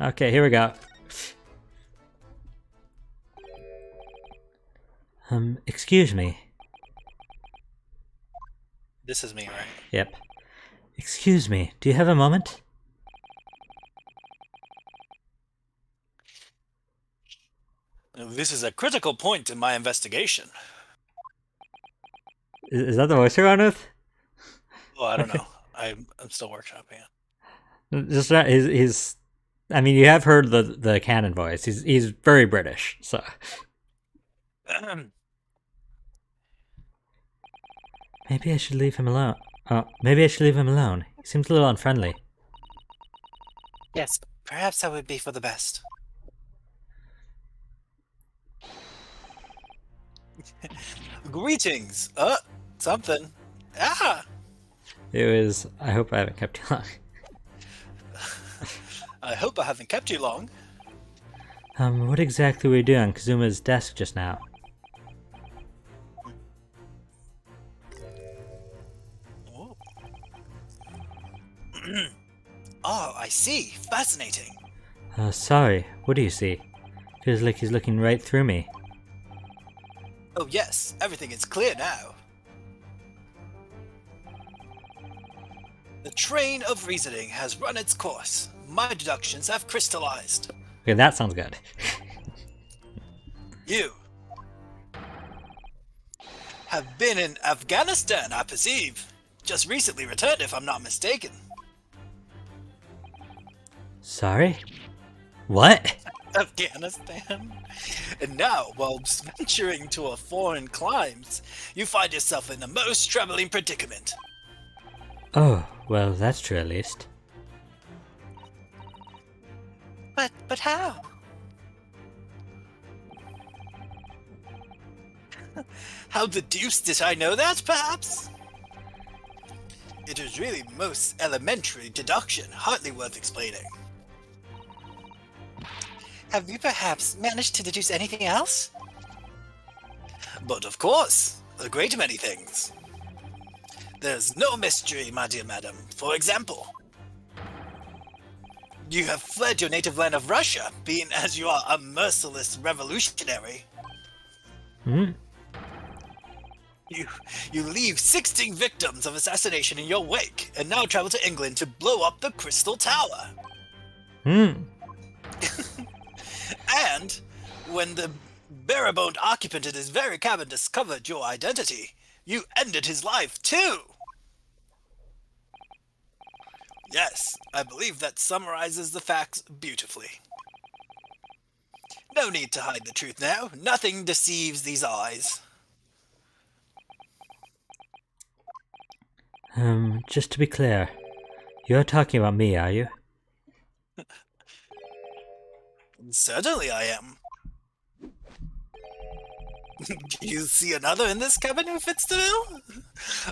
Okay, here we go. Excuse me. This is me, right? Yep. Excuse me, do you have a moment? This is a critical point in my investigation. Is that the voice you're going with? Well, I don't Okay. know. I'm still workshopping Just he's. I mean, you have heard the canon voice. He's very British, so it. maybe I should leave him alone. Oh, maybe I should leave him alone. He seems a little unfriendly. Yes, perhaps that would be for the best. Greetings. Something. Ah, It was. I hope I haven't kept you long. I hope I haven't kept you long. What exactly were you doing on Kazuma's desk just now? Oh, oh, I see. Fascinating. Sorry. What do you see? Feels like he's looking right through me. Oh, yes, everything is clear now. The train of reasoning has run its course. My deductions have crystallized. Okay, that sounds good. You have been in Afghanistan, I perceive. Just recently returned, if I'm not mistaken. Sorry? What? Afghanistan? And now, while venturing to a foreign climes, you find yourself in a most troubling predicament. Oh, well, that's true at least. But how? How the deuce did I know that, perhaps? It is really most elementary deduction, hardly worth explaining. Have you perhaps managed to deduce anything else? But of course, a great many things. There's no mystery, my dear madam. For example, you have fled your native land of Russia, being as you are a merciless revolutionary. Hmm? You leave 16 victims of assassination in your wake, and now travel to England to blow up the Crystal Tower. Hmm. And when the bare-boned occupant of this very cabin discovered your identity, you ended his life too. Yes, I believe that summarizes the facts beautifully. No need to hide the truth now. Nothing deceives these eyes. Just to be clear, you're talking about me, are you? Certainly I am. Do you see another in this cabin who fits the bill?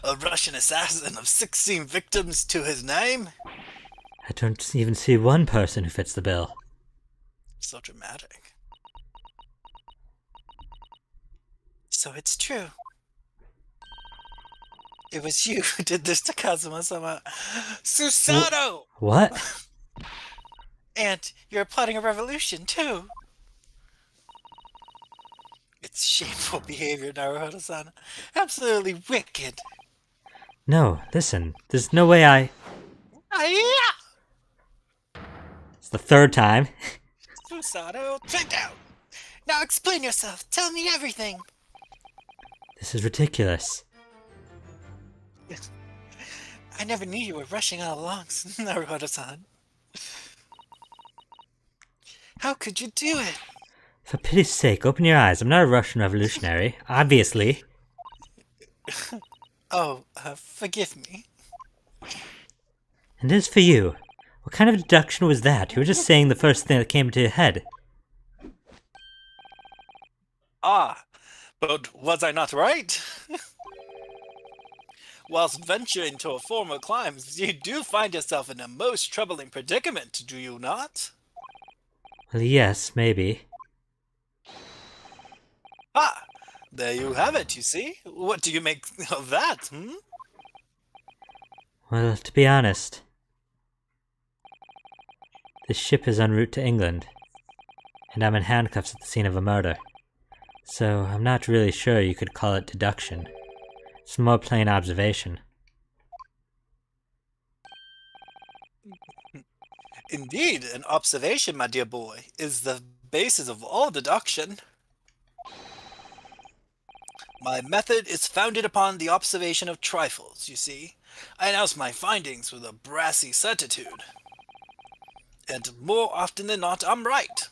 A Russian assassin of 16 victims to his name? I don't even see one person who fits the bill. So dramatic. So it's true. It was you who did this to Kazuma-sama. Susato! What? And you're plotting a revolution, too. It's shameful behavior, Naruhodo-san. Absolutely wicked. No, listen, there's no way I. Yeah! It's the third time. Susato, check out! Now explain yourself. Tell me everything. This is ridiculous. I never knew you were rushing all along, Naruhodo-san. How could you do it? For pity's sake, open your eyes. I'm not a Russian revolutionary, obviously. Oh, forgive me. And as for you, what kind of deduction was that? You were just saying the first thing that came into your head. Ah, but was I not right? Whilst venturing to a former climes, you do find yourself in a most troubling predicament, do you not? Well, yes, maybe. Ah, there you have it, you see? What do you make of that, hmm? Well, to be honest, This ship is en route to England, and I'm in handcuffs at the scene of a murder. So I'm not really sure you could call it deduction. It's more plain observation. Indeed, an observation, my dear boy, is the basis of all deduction. My method is founded upon the observation of trifles, you see. I announce my findings with a brassy certitude. And more often than not, I'm right.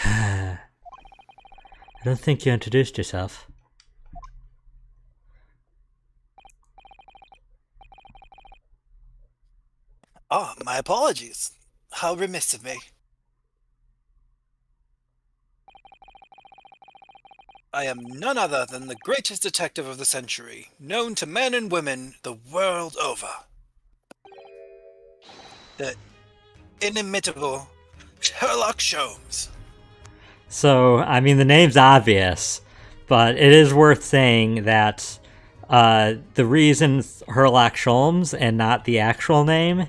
I don't think you introduced yourself. Ah, my apologies. How remiss of me. I am none other than the greatest detective of the century, known to men and women the world over. The inimitable Herlock Sholmes. So, I mean, the name's obvious, but it is worth saying that the reason Herlock Sholmes and not the actual name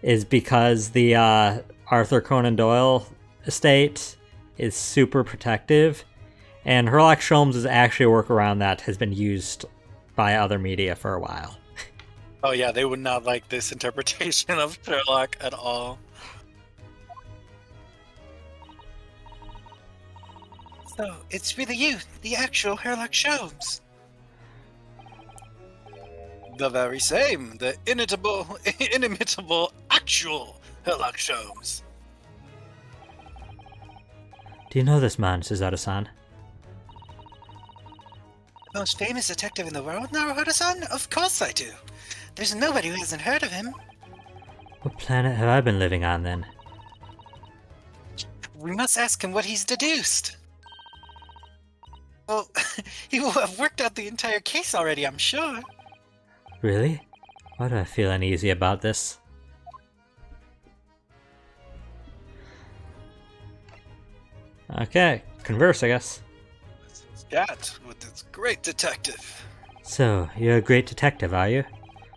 is because the Arthur Conan Doyle estate is super protective, and Herlock Sholmes is actually a workaround that has been used by other media for a while. Oh yeah, they would not like this interpretation of Sherlock at all. So, it's really you, the actual Herlock Sholmes. The very same, the inimitable actual Herlock Sholmes. Do you know this man, Susato-san? Most famous detective in the world, Naruhodo-san? Of course I do. There's nobody who hasn't heard of him. What planet have I been living on, then? We must ask him what he's deduced. Well, he will have worked out the entire case already, I'm sure. Really? Why do I feel uneasy about this? Okay, converse, I guess. Scat with this great detective. So, you're a great detective, are you?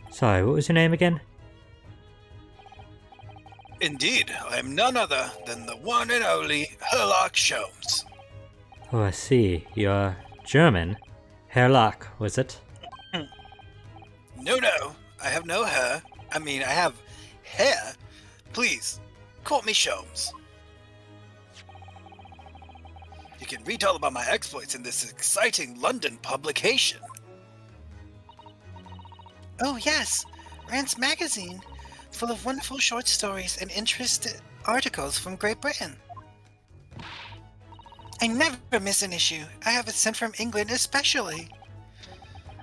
Sorry, what was your name again? Indeed, I am none other than the one and only Herlock Sholmes. Oh, I see. You're German. Herlock, was it? No, I have no hair. I mean, I have hair. Please, call me Sholmes. You can read all about my exploits in this exciting London publication. Oh yes, Rand's magazine, full of wonderful short stories and interesting articles from Great Britain. I never miss an issue. I have it sent from England especially.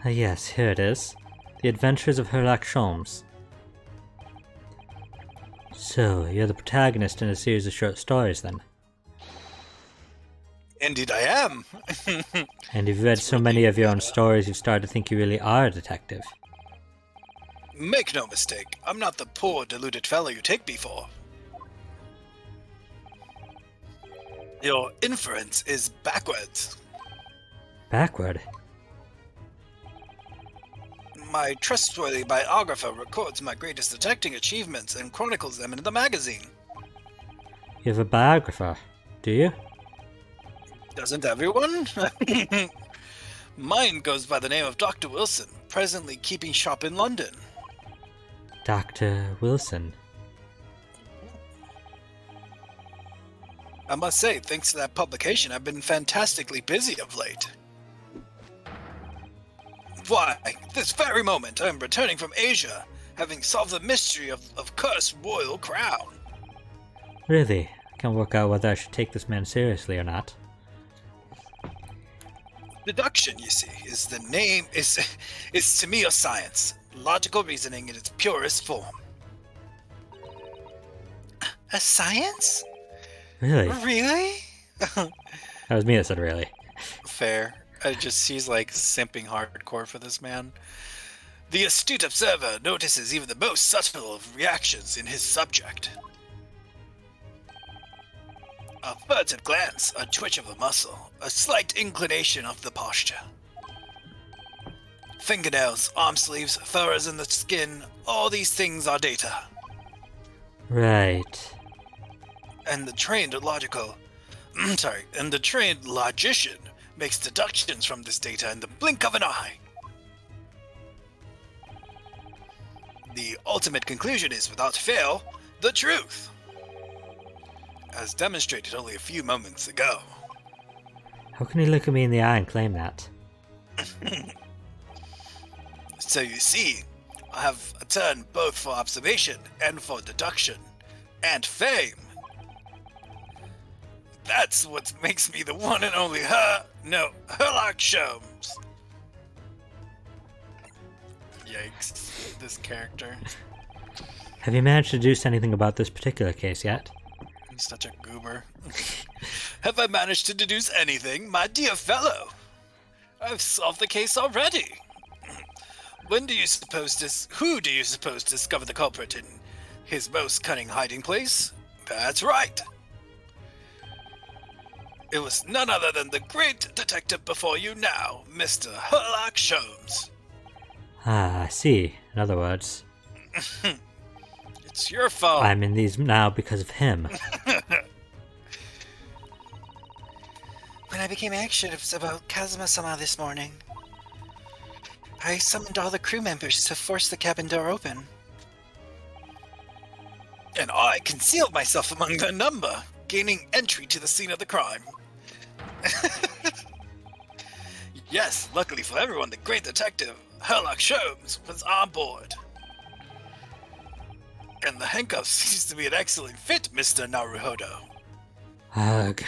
Ah, yes, here it is. The Adventures of Herlock Sholmes. So, you're the protagonist in a series of short stories, then? Indeed I am. And you've read so many of your own stories you've started to think you really are a detective. Make no mistake, I'm not the poor, deluded fellow you take me for. Your inference is backwards. Backward? My trustworthy biographer records my greatest detecting achievements and chronicles them in the magazine. You have a biographer, do you? Doesn't everyone? Mine goes by the name of Dr. Wilson, presently keeping shop in London. Dr. Wilson. I must say, thanks to that publication, I've been fantastically busy of late. Why, this very moment I am returning from Asia, having solved the mystery of cursed royal crown. Really? I can't work out whether I should take this man seriously or not. Deduction, you see, is the name is to me a science, logical reasoning in its purest form. A science? Really? Really? That was me that said really. Fair. He's like simping hardcore for this man. The astute observer notices even the most subtle of reactions in his subject. A furtive glance, a twitch of the muscle, a slight inclination of the posture. Fingernails, arm sleeves, furrows in the skin, all these things are data. Right. And the trained logical, and the trained logician makes deductions from this data in the blink of an eye. The ultimate conclusion is, without fail, the truth, as demonstrated only a few moments ago. How can you look at me in the eye and claim that? So you see, I have a turn both for observation and for deduction, and fame. That's what makes me the one and only Herlock Sholmes. Yikes, this character. Have you managed to deduce anything about this particular case yet? He's such a goober. Have I managed to deduce anything, my dear fellow? I've solved the case already. Who do you suppose discovered the culprit in his most cunning hiding place? That's right. It was none other than the great detective before you now, Mr. Herlock Sholmes. Ah, I see. In other words, It's your fault. I'm in these now because of him. When I became anxious about Kazuma-sama this morning, I summoned all the crew members to force the cabin door open. And I concealed myself among their number, gaining entry to the scene of the crime. Yes, luckily for everyone, the great detective, Herlock Sholmes, was on board. And the handcuffs seems to be an excellent fit, Mr. Naruhodo. Ugh.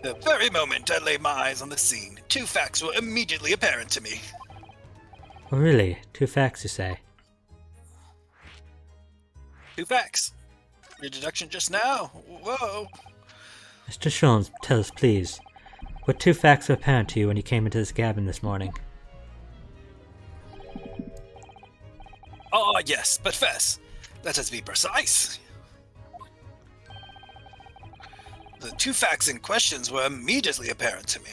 The very moment I laid my eyes on the scene, two facts were immediately apparent to me. Oh, really? 2 facts, you say? Two facts. Your deduction just now. Whoa. Mr. Sholmes, tell us, please. What 2 facts were apparent to you when you came into this cabin this morning? Oh, yes, but Fess, let us be precise. The 2 facts in questions were immediately apparent to me.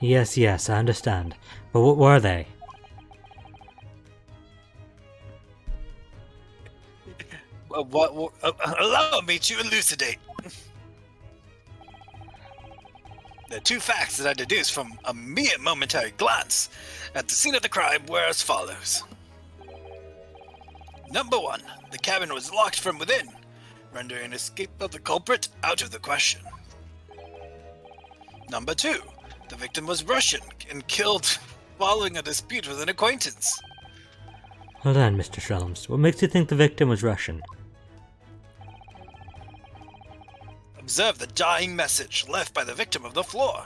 Yes, I understand. But what were they? Allow me to elucidate. The 2 facts that I deduced from a mere momentary glance at the scene of the crime were as follows. Number 1, the cabin was locked from within, rendering escape of the culprit out of the question. Number 2, the victim was Russian and killed following a dispute with an acquaintance. Hold on, Mr. Sholmes. What makes you think the victim was Russian? Observe the dying message left by the victim of the floor.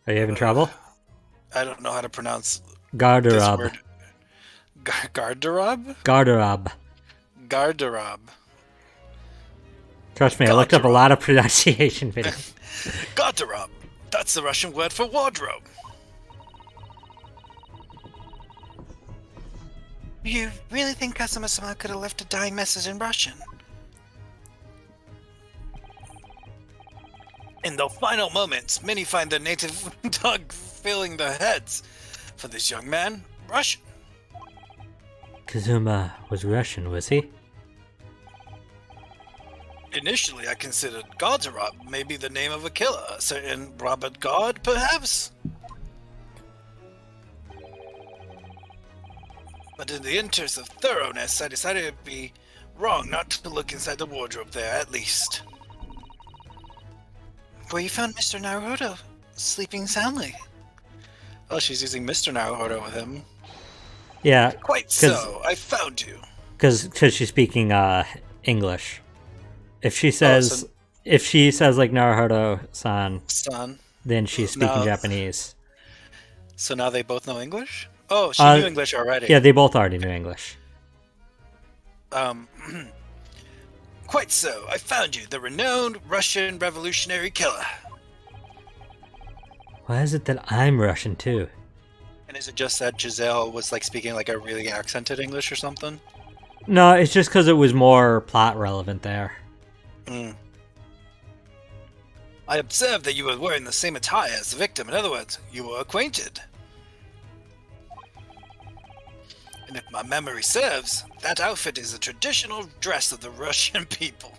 Are you having trouble? I don't know how to pronounce this Garderobe. word. Garderobe? Garderobe. Garderobe. Trust me, I looked up a lot of pronunciation videos. Garderobe. That's the Russian word for wardrobe. You really think Kazuma-sama could have left a dying message in Russian? In the final moments, many find their native tongue filling their heads. For this young man, Russian. Kazuma was Russian, was he? Initially, I considered Garderobe maybe the name of a killer, a certain Robert God, perhaps? But in the interest of thoroughness, I decided it'd be wrong not to look inside the wardrobe there, at least. Where you found Mr. Naruhodo, sleeping soundly. Oh, she's using Mr. Naruhodo with him. Yeah. Quite so, I found you. Because she's speaking English. If she says like Naruhodo-san, then she's speaking Japanese. So now they both know English? Oh, she knew English already. Yeah, they both already knew English. Quite so. I found you, the renowned Russian revolutionary killer. Why is it that I'm Russian too? And is it just that Giselle was like speaking like a really accented English or something? No, it's just because it was more plot relevant there. I observed that you were wearing the same attire as the victim. In other words, you were acquainted. And if my memory serves, that outfit is a traditional dress of the Russian people.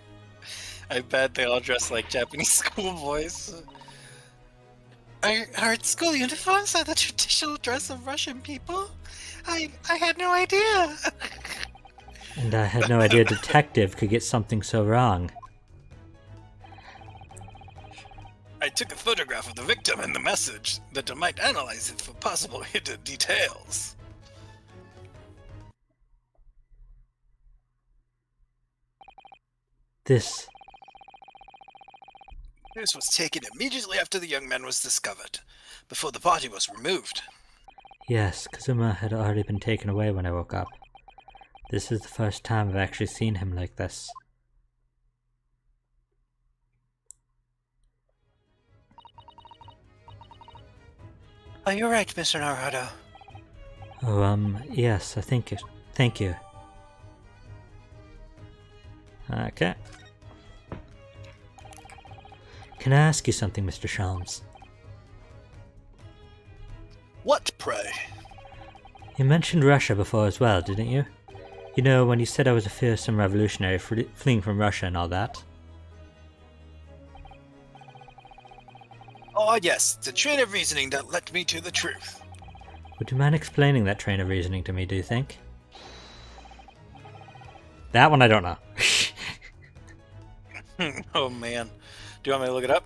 I bet they all dress like Japanese schoolboys. Are school uniforms are the traditional dress of Russian people? I had no idea. And I had no idea a detective could get something so wrong. I took a photograph of the victim and the message that I might analyze it for possible hidden details. This was taken immediately after the young man was discovered, before the body was removed. Yes, Kazuma had already been taken away when I woke up. This is the first time I've actually seen him like this. Oh, you're right, Mr. Naruto. Oh, yes, I think it. Thank you. Okay. Can I ask you something, Mr. Sholmes? What, pray? You mentioned Russia before as well, didn't you? You know, when you said I was a fearsome revolutionary fleeing from Russia and all that. Oh, yes, the train of reasoning that led me to the truth. Would you mind explaining that train of reasoning to me, do you think? That one I don't know. Oh, man. Do you want me to look it up?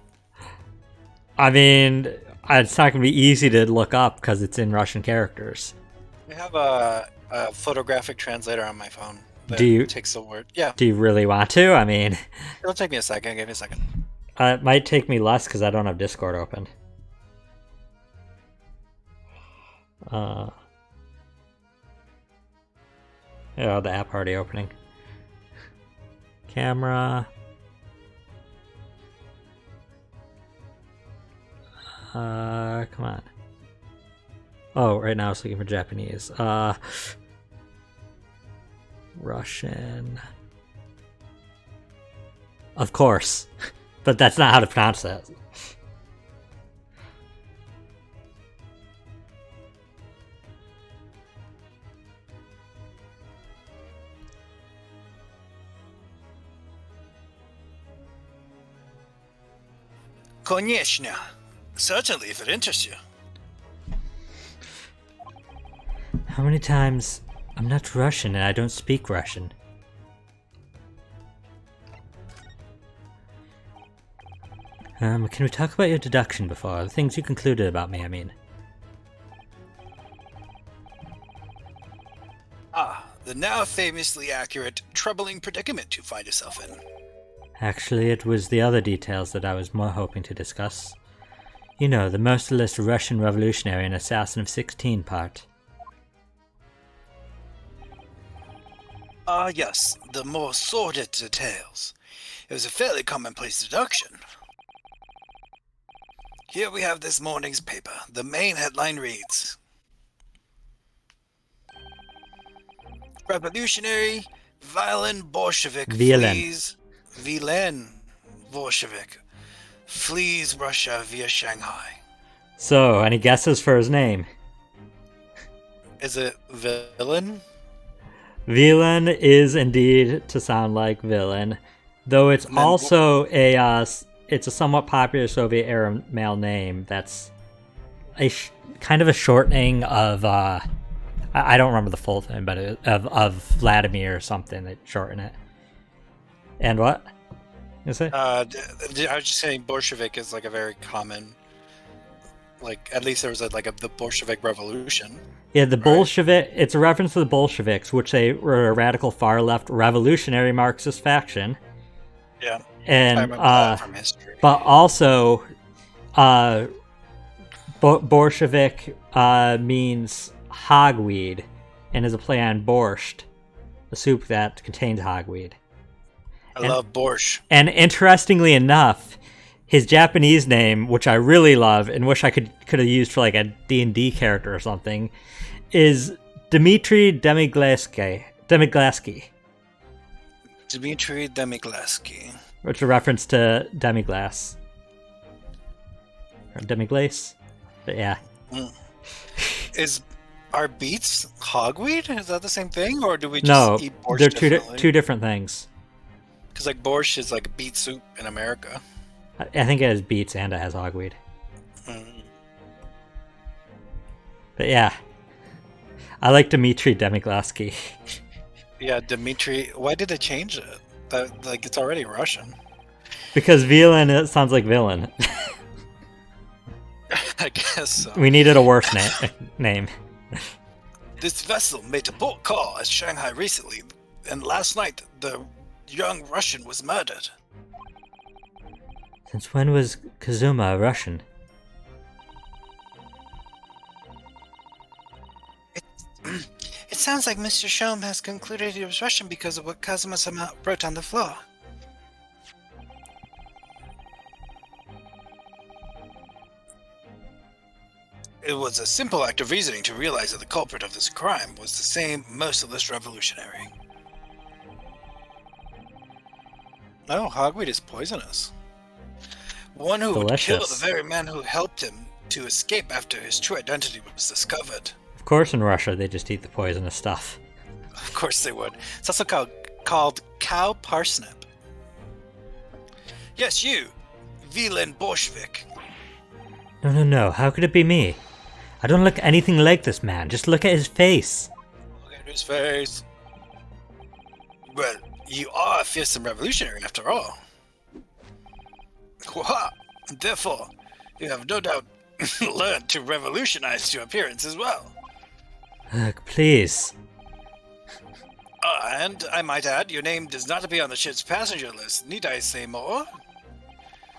I mean, it's not going to be easy to look up because it's in Russian characters. I have a photographic translator on my phone that takes the word. Yeah. Do you really want to? I mean... It'll take me a second. Give me a second. It might take me less because I don't have Discord open. Yeah, the app already opening. Camera. Come on. Oh, right now it's looking for Japanese. Russian. Of course. But that's not how to pronounce that. Конечно. Certainly, if it interests you. How many times? I'm not Russian and I don't speak Russian. Can we talk about your deduction before? The things you concluded about me, I mean. Ah, the now famously accurate, troubling predicament you find yourself in. Actually, it was the other details that I was more hoping to discuss. You know, the merciless Russian revolutionary and assassin of 16 part. Ah, yes, the more sordid details. It was a fairly commonplace deduction. Here we have this morning's paper. The main headline reads, Revolutionary violent Bolshevik flees... Villain Bolshevik flees Russia via Shanghai. So, any guesses for his name? Is it villain? Villain is indeed to sound like villain, though it's also it's a somewhat popular Soviet-era male name that's kind of a shortening of I don't remember the full thing, but of Vladimir or something that shorten it. And what? You say? I was just saying Bolshevik is like a very common, like at least there was the Bolshevik Revolution. Yeah, the Bolshevik. Right? It's a reference to the Bolsheviks, which they were a radical far left revolutionary Marxist faction. Yeah, and I remember that from history. But also, Bolshevik means hogweed, and is a play on borscht, a soup that contains hogweed. I love borscht. And interestingly enough, his Japanese name, which I really love and wish I could have used for like a D&D character or something, is Dmitry Demiglaski. Dmitry Demiglaski. Which is a reference to Demiglass. or demi-glace. But yeah. Are beets hogweed? Is that the same thing, or do we just No, eat borscht they're differently? two different things. Because like borscht is like beet soup in America. I think it has beets and it has hogweed. Mm. But yeah. I like Dmitry Demiglaski. Yeah, Dmitry. Why did they change it? That like it's already Russian. Because villain, it sounds like villain. I guess so. We needed a worse name. This vessel made a port call at Shanghai recently, and last night the young Russian was murdered. Since when was Kazuma a Russian? It sounds like Mr. Sholmes has concluded he was Russian because of what Kazuma-sama wrote on the floor. It was a simple act of reasoning to realize that the culprit of this crime was the same merciless revolutionary. Oh, hogweed is poisonous. One who would kill the Delicious. very man who helped him to escape after his true identity was discovered. Of course, in Russia, they just eat the poisonous stuff. Of course they would. It's also called cow parsnip. Yes, you, villain Bolshevik. No. How could it be me? I don't look anything like this man. Just look at his face. Look at his face. Well, you are a fearsome revolutionary after all. Hoo-ha! Therefore, you have no doubt learned to revolutionize your appearance as well. Look, please. And I might add, your name does not appear on the ship's passenger list. Need I say more?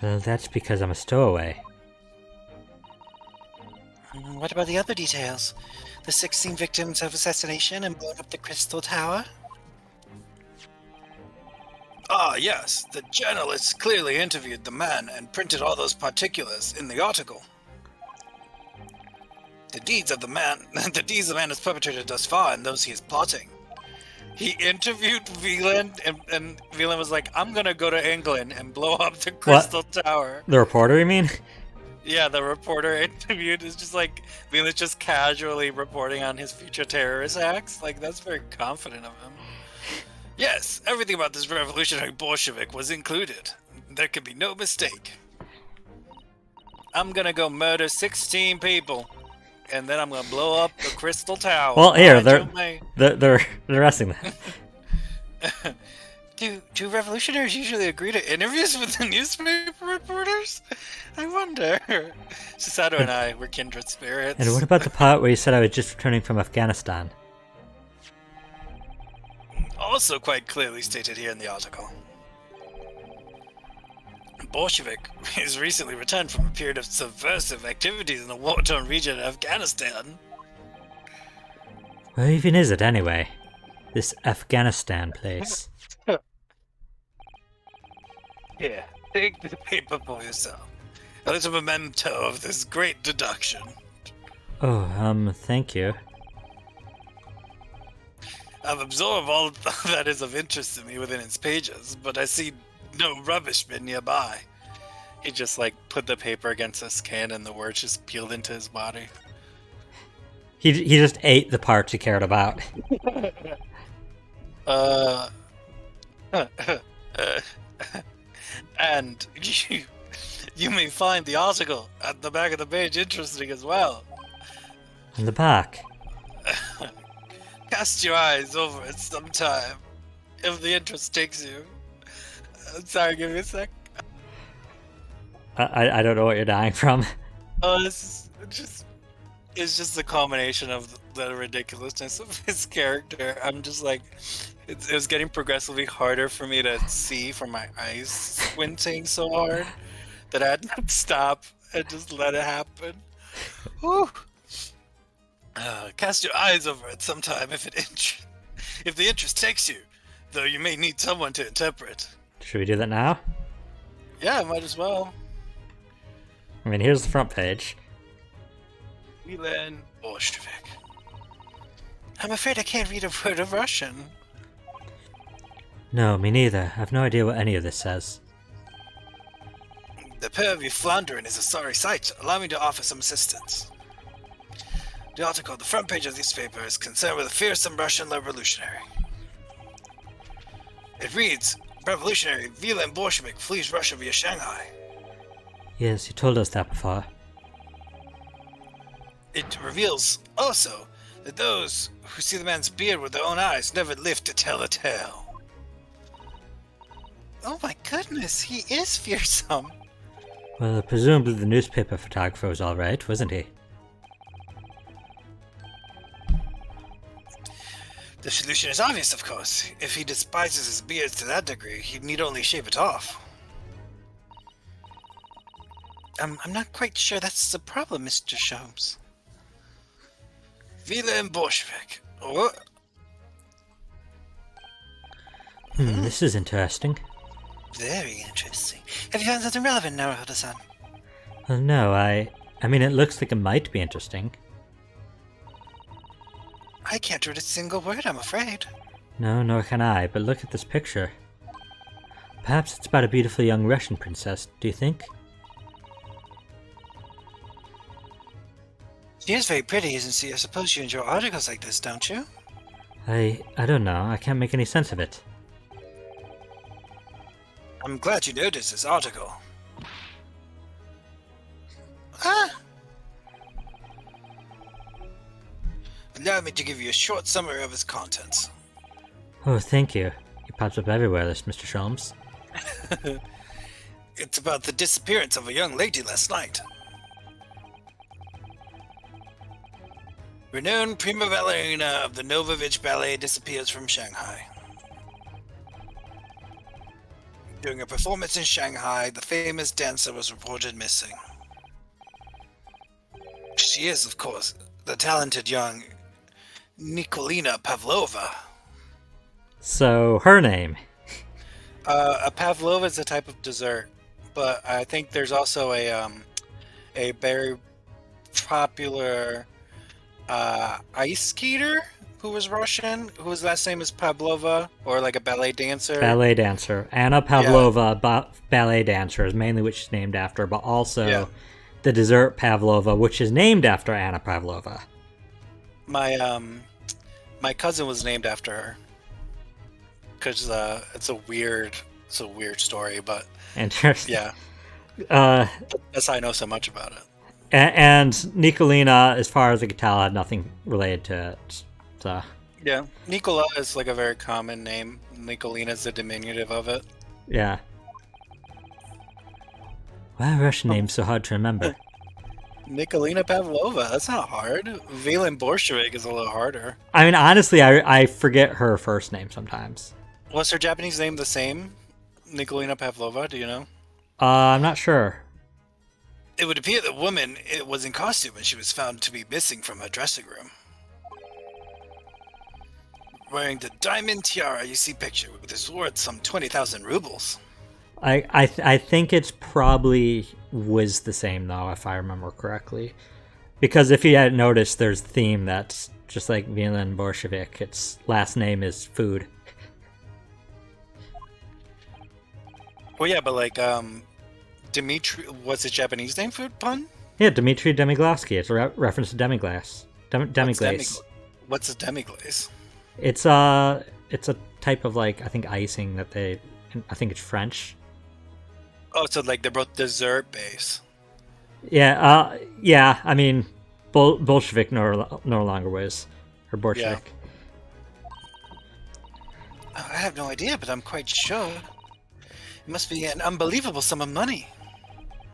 Well, that's because I'm a stowaway. What about the other details? The 16 victims of assassination and blowing up the Crystal Tower? Ah, yes. The journalists clearly interviewed the man and printed all those particulars in the article. The deeds the man has perpetrated thus far and those he is plotting. He interviewed Wieland, and Wieland was like, I'm gonna go to England and blow up the Crystal Tower. The reporter, you mean? Yeah, the reporter interviewed is just like, Wieland's just casually reporting on his future terrorist acts. Like, that's very confident of him. Yes, everything about this revolutionary Bolshevik was included. There could be no mistake. I'm gonna go murder 16 people. And then I'm gonna blow up the Crystal Tower. Well, here, they're arresting them. Do revolutionaries usually agree to interviews with the newspaper reporters? I wonder. Susato and I were kindred spirits. And what about the part where you said I was just returning from Afghanistan? Also quite clearly stated here in the article. Bolshevik has recently returned from a period of subversive activities in the war-torn region of Afghanistan. Where even is it, anyway? This Afghanistan place. Here, take the paper for yourself. A little memento of this great deduction. Oh, thank you. I've absorbed all that is of interest to me within its pages, but I see no rubbish bin nearby. He just like put the paper against his skin and the words just peeled into his body. He just ate the parts he cared about. And you may find the article at the back of the page interesting as well. In the back. Cast your eyes over it sometime, if the interest takes you. Sorry, give me a sec. I don't know what you're dying from. Oh, it's just the combination of the ridiculousness of his character. I'm just like, it was getting progressively harder for me to see from my eyes squinting so hard that I had to stop and just let it happen. Whew. Cast your eyes over it sometime if the interest takes you, though you may need someone to interpret. Should we do that now? Yeah, might as well. I mean, here's the front page. Wieland Bolshevik. I'm afraid I can't read a word of Russian. No, me neither. I have no idea what any of this says. The pair of you floundering is a sorry sight. Allow me to offer some assistance. The article on the front page of this paper is concerned with a fearsome Russian revolutionary. It reads, Revolutionary Villain Bolshevik flees Russia via Shanghai. Yes, you told us that before. It reveals, also, that those who see the man's beard with their own eyes never live to tell a tale. Oh my goodness, he is fearsome. Well, presumably the newspaper photographer was alright, wasn't he? The solution is obvious, of course. If he despises his beard to that degree, he need only shave it off. I'm not quite sure that's the problem, Mr. Sholmes. Villain Bolshevik. What? This is interesting. Very interesting. Have you found something relevant, Naruhodo-san? Well, no, I mean, it looks like it might be interesting. I can't read a single word, I'm afraid. No, nor can I, but look at this picture. Perhaps it's about a beautiful young Russian princess, do you think? She is very pretty, isn't she? I suppose you enjoy articles like this, don't you? I don't know, I can't make any sense of it. I'm glad you noticed this article. Ah! Allow me to give you a short summary of its contents. Oh, thank you. He pops up everywhere, this Mr. Sholmes. It's about the disappearance of a young lady last night. Renowned prima ballerina of the Novovich Ballet disappears from Shanghai. During a performance in Shanghai, the famous dancer was reported missing. She is, of course, the talented young Nikolina Pavlova. So, her name. A pavlova is a type of dessert, but I think there's also a very popular ice skater who was Russian, whose last name is Pavlova, or like a ballet dancer. Ballet dancer. Anna Pavlova, ballet dancer, is mainly what she's named after, but also the dessert Pavlova, which is named after Anna Pavlova. My cousin was named after her. Because it's a weird story, but Interesting. yeah, that's how I know so much about it. And Nikolina, as far as I could tell, had nothing related to it. So Yeah, Nikola is like a very common name. Nikolina is the diminutive of it. yeah. Why are Russian names so hard to remember? Nikolina Pavlova, that's not hard. Villain Bolshevik is a little harder. I mean, honestly, I forget her first name sometimes. Was her Japanese name the same? Nikolina Pavlova, do you know? I'm not sure. It would appear the woman was in costume and she was found to be missing from her dressing room. Wearing the diamond tiara you see pictured, with is worth some 20,000 rubles. I think it's probably was the same, though, if I remember correctly. Because if you hadn't noticed, there's a theme that's just like Villain Bolshevik. Its last name is food. Well, yeah, but like, Dimitri, what's his Japanese name food pun? Yeah, Dmitry Demiglaski. It's a reference to demiglace. Demiglace. What's a demiglaze? It's a type of, like, I think icing that they, I think it's French. Oh, so like they're both dessert base. Yeah, I mean, Bolshevik no longer was, or Bolshevik. Yeah. I have no idea, but I'm quite sure. It must be an unbelievable sum of money.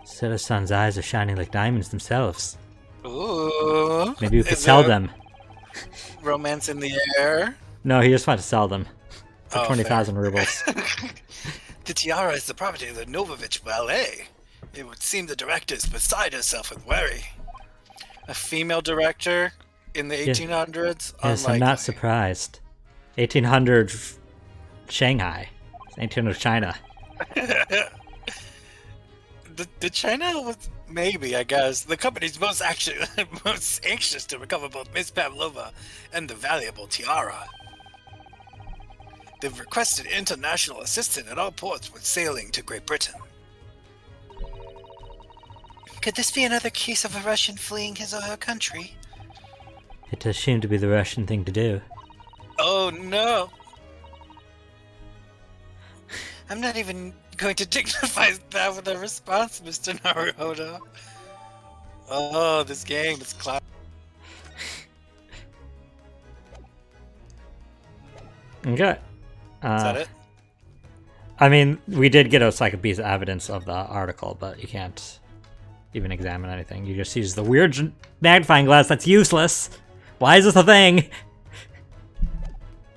Susato-san's eyes are shining like diamonds themselves. Ooh. Maybe we could sell them. Romance in the air? No, he just wanted to sell them for 20,000 fair. rubles. The tiara is the property of the Novovich Ballet. It would seem the director is beside herself with worry. A female director in the 1800s? Yes, I'm not surprised. 1800 Shanghai. 1800 China. The China was maybe, I guess. The company's most anxious to recover both Miss Pavlova and the valuable tiara. They've requested international assistance at all ports when sailing to Great Britain. Could this be another case of a Russian fleeing his or her country? It does seem to be the Russian thing to do. Oh no! I'm not even going to dignify that with a response, Mr. Naruhodo. Oh, this game is class. Okay. Is that it? I mean, we did get a piece of evidence of the article, but you can't even examine anything. You just use the weird magnifying glass that's useless. Why is this a thing?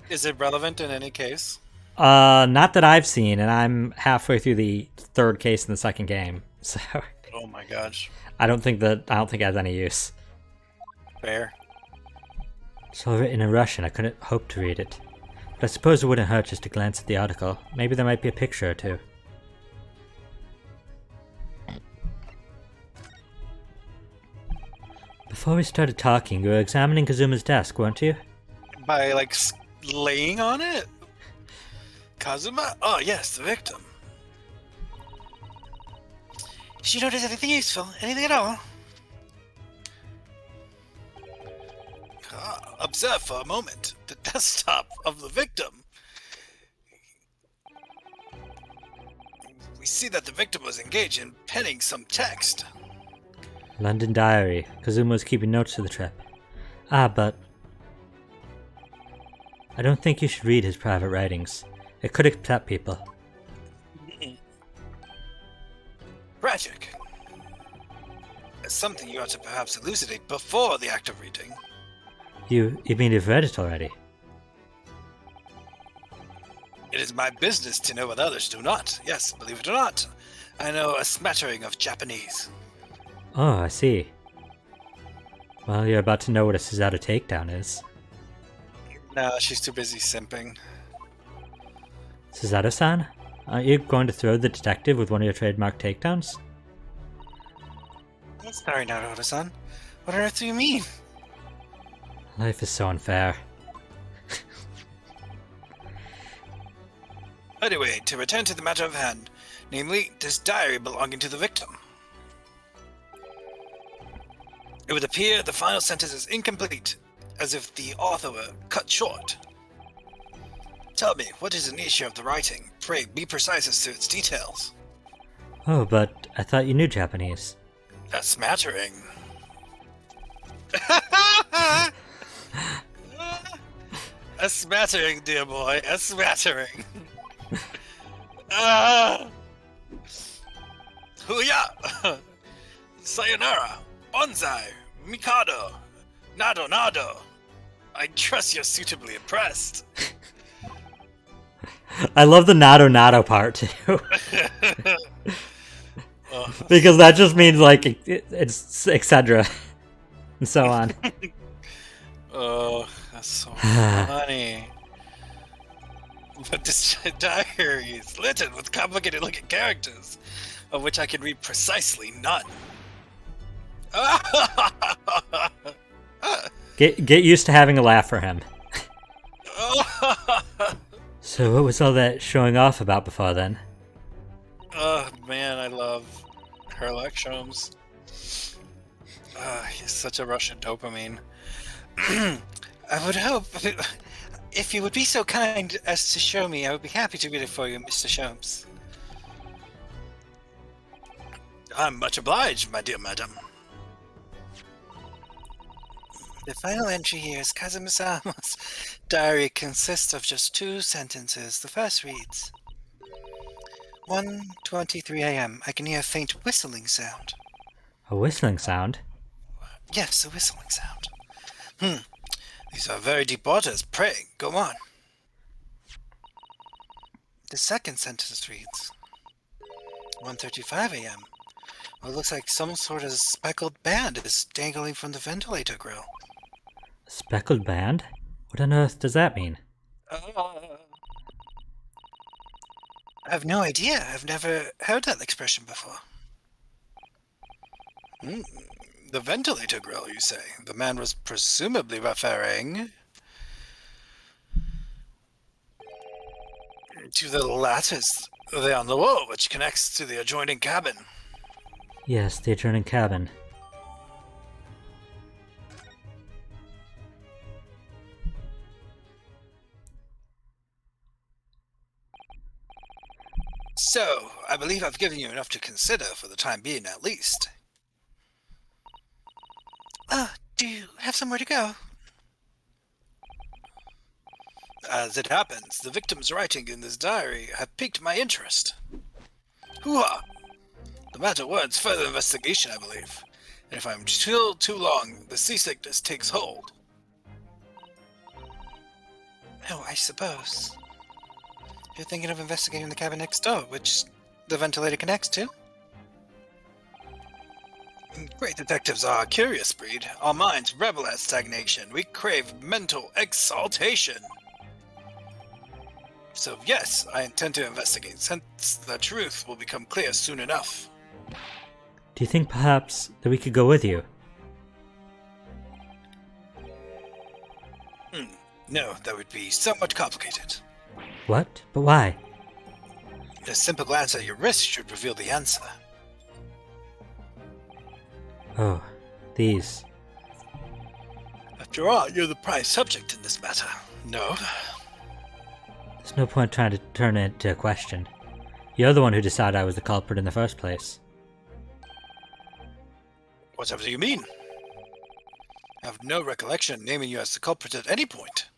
Is it relevant in any case? Not that I've seen, and I'm halfway through the third case in the second game, so Oh my gosh. I don't think it has any use. Fair. It's all written in Russian. I couldn't hope to read it, but I suppose it wouldn't hurt just to glance at the article. Maybe there might be a picture or two. Before we started talking, you were examining Kazuma's desk, weren't you? By, like, laying on it? Kazuma? Oh, yes, the victim. Did you notice anything useful? Anything at all? Observe for a moment the desktop of the victim. We see that the victim was engaged in penning some text. London diary. Kazuma was keeping notes of the trip. Ah, but I don't think you should read his private writings. It could upset people. Tragic. It's something you ought to perhaps elucidate before the act of reading. You mean you've read it already? It is my business to know what others do not. Yes, believe it or not, I know a smattering of Japanese. Oh, I see. Well, you're about to know what a Susato takedown is. No, she's too busy simping. Susato-san? Aren't you going to throw the detective with one of your trademark takedowns? Sorry, Naruto-san. What on earth do you mean? Life is so unfair. Anyway, to return to the matter of hand, namely, this diary belonging to the victim. It would appear the final sentence is incomplete, as if the author were cut short. Tell me, what is the nature of the writing? Pray, be precise as to its details. Oh, but I thought you knew Japanese. A smattering. A smattering, dear boy, a smattering. Huya! Sayonara! Bonsai! Mikado! Nado nado! I trust you're suitably impressed. I love the nado nado part too. Because that just means like it's etc. and so on. Oh, that's so funny. But this diary is littered with complicated looking characters, of which I can read precisely none. Get used to having a laugh for him. So what was all that showing off about before then? Oh man, I love Herlock Sholmes. He's such a Russian dopamine. I would hope, if you would be so kind as to show me, I would be happy to read it for you, Mr. Sholmes. I'm much obliged, my dear madam. The final entry here is Kazuma-sama's diary consists of just 2 sentences. The first reads, 1:23 a.m. I can hear a faint whistling sound. A whistling sound? Yes, a whistling sound. These are very deep waters. Pray, go on. The second sentence reads, 1:35 a.m. Well, it looks like some sort of speckled band is dangling from the ventilator grill. A speckled band? What on earth does that mean? I have no idea. I've never heard that expression before. The ventilator grill, you say? The man was presumably referring to the lattice there on the wall, which connects to the adjoining cabin. Yes, the adjoining cabin. So, I believe I've given you enough to consider for the time being, at least. Do you have somewhere to go? As it happens, the victim's writing in this diary have piqued my interest. Hoo-ha! The matter warrants further investigation, I believe. And if I'm still too long, the seasickness takes hold. Oh, I suppose. You're thinking of investigating the cabin next door, which the ventilator connects to? Great detectives are a curious breed. Our minds rebel at stagnation. We crave mental exaltation. So yes, I intend to investigate, since the truth will become clear soon enough. Do you think perhaps that we could go with you? No, that would be somewhat complicated. What? But why? A simple glance at your wrist should reveal the answer. Oh, these. After all, you're the prime subject in this matter. No? There's no point trying to turn it into a question. You're the one who decided I was the culprit in the first place. Whatever do you mean? I have no recollection of naming you as the culprit at any point.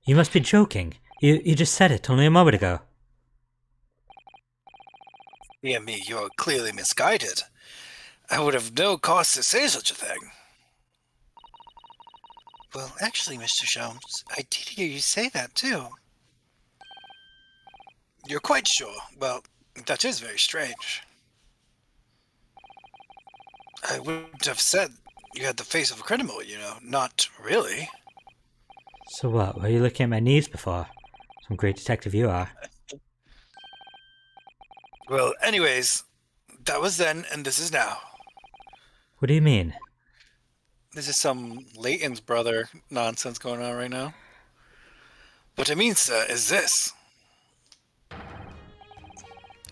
You must be joking. You just said it only a moment ago. Dear me, you're clearly misguided. I would have no cause to say such a thing. Well, actually, Mr. Sholmes, I did hear you say that, too. You're quite sure? Well, that is very strange. I wouldn't have said you had the face of a criminal, you know. Not really. So what, were you looking at my knees before? Some great detective you are. Well, anyways, that was then, and this is now. What do you mean? This is some Leighton's brother nonsense going on right now. What I mean, sir, is this.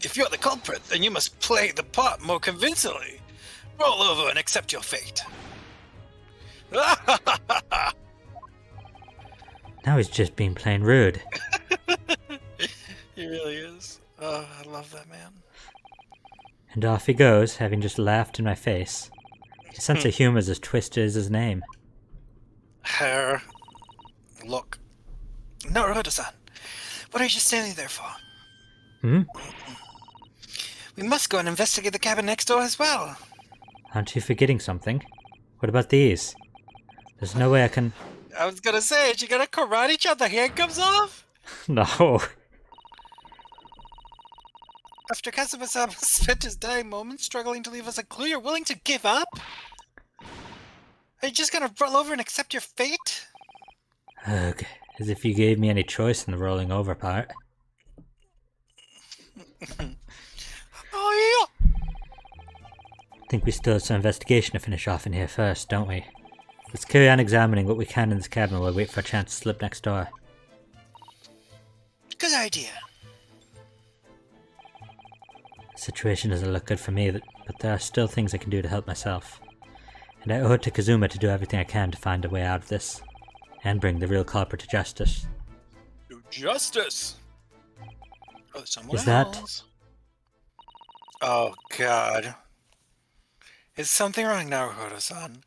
If you're the culprit, then you must play the part more convincingly. Roll over and accept your fate. Now he's just being plain rude. He really is. Oh, I love that man. And off he goes, having just laughed in my face. His sense of humor is as twisted as his name. Herlock. Naruto-san, what are you standing there for? Hmm? We must go and investigate the cabin next door as well. Aren't you forgetting something? What about these? There's no way I can... I was gonna say, you gonna karate each other handcuffs off? No. After Kazuma-sama spent his dying moments struggling to leave us a clue, you're willing to give up? Are you just gonna roll over and accept your fate? Ugh, as if you gave me any choice in the rolling over part. Oh, yeah! I think we still have some investigation to finish off in here first, don't we? Let's carry on examining what we can in this cabin while we wait for a chance to slip next door. Good idea. The situation doesn't look good for me, but there are still things I can do to help myself. And I owe it to Kazuma to do everything I can to find a way out of this. And bring the real culprit to justice. To justice? Oh, someone Is that... else. Oh, God. Is something wrong, Naruto-san?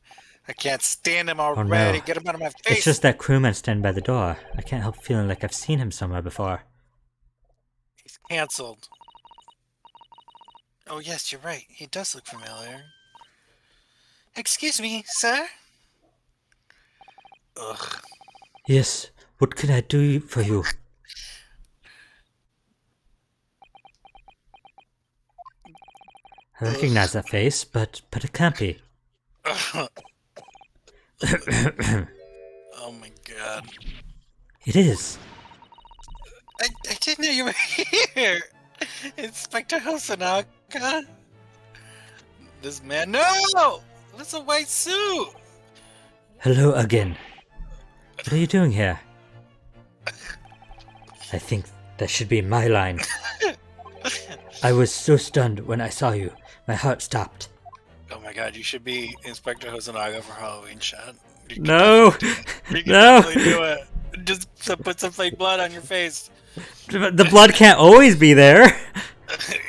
I can't stand him already. no. Get him out of my face. It's just that crewman standing by the door. I can't help feeling like I've seen him somewhere before. He's cancelled. Oh, yes, you're right. He does look familiar. Excuse me, sir? Ugh. Yes, what can I do for you? I recognize that face, but it can't be. Oh my God. It is. I didn't know you were here! Inspector Hosanaka? This man... No! That's a white suit! Hello again. What are you doing here? I think that should be my line. I was so stunned when I saw you. My heart stopped. Oh my god, you should be Inspector Hosonaga for Halloween, Chad. You can No! definitely do it. You can No! definitely do it. Just put some fake blood on your face. The blood can't always be there.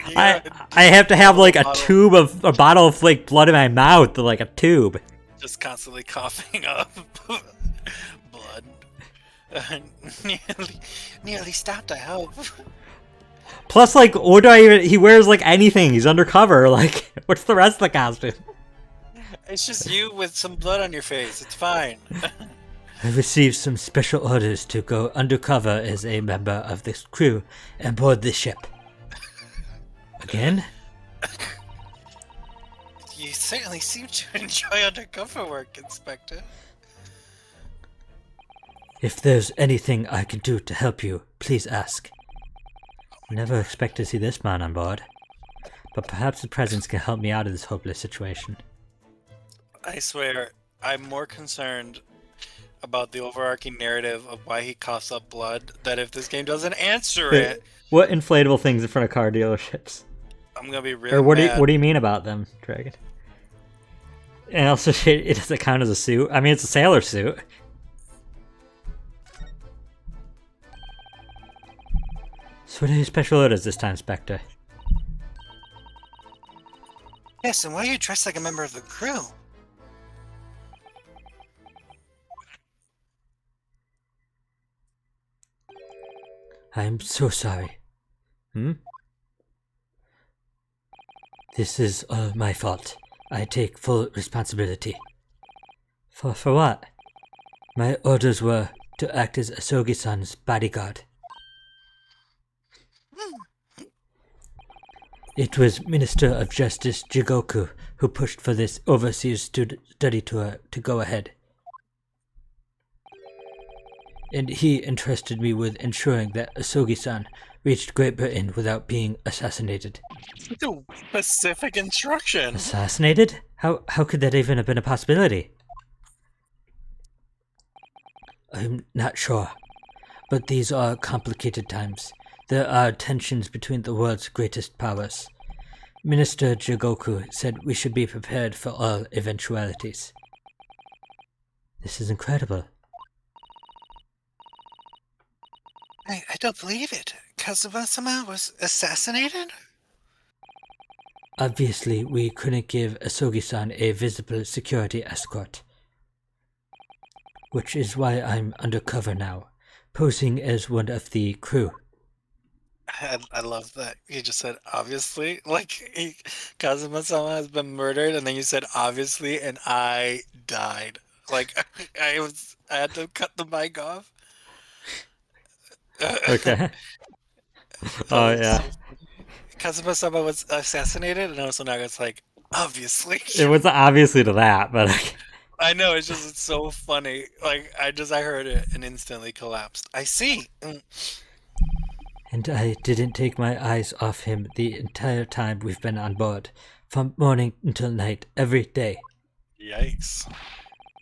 Yeah, I have to have like a bottle. bottle of like blood in my mouth, like a tube. Just constantly coughing up blood. Nearly stopped, I hope. Plus, like, what do I even? He wears like anything. He's undercover. Like, what's the rest of the costume? It's just you with some blood on your face. It's fine. I received some special orders to go undercover as a member of this crew and board this ship. Again? You certainly seem to enjoy undercover work, Inspector. If there's anything I can do to help you, please ask. I never expect to see this man on board, but perhaps his presence can help me out of this hopeless situation. I swear, I'm more concerned about the overarching narrative of why he coughs up blood that if this game doesn't answer it, What inflatable things in front of car dealerships? I'm gonna be really Or what mad. do you mean about them, Dragon? And also, it doesn't count as a suit. I mean, it's a sailor suit. So what are your special orders this time, Spectre? Yes, and why are you dressed like a member of the crew? I'm so sorry. This is all my fault. I take full responsibility. For what? My orders were to act as Asogi-san's bodyguard. It was Minister of Justice Jigoku who pushed for this overseas study tour to go ahead. And he entrusted me with ensuring that Asogi-san reached Great Britain without being assassinated. Specific instruction. Assassinated? How could that even have been a possibility? I'm not sure, but these are complicated times. There are tensions between the world's greatest powers. Minister Jigoku said we should be prepared for all eventualities. This is incredible. I don't believe it. Kazuma-sama was assassinated? Obviously, we couldn't give Asogi-san a visible security escort. Which is why I'm undercover now, posing as one of the crew. I love that. You just said, obviously. Like, Kazuma-sama has been murdered, and then you said, obviously, and I died. Like, I had to cut the mic off. Okay. Oh, yeah. Kazuma-sama was assassinated, and also now it's like, obviously. It was obviously to that, but... I know, it's so funny. Like, I heard it and instantly collapsed. I see. And I didn't take my eyes off him the entire time we've been on board, from morning until night, every day. Yikes.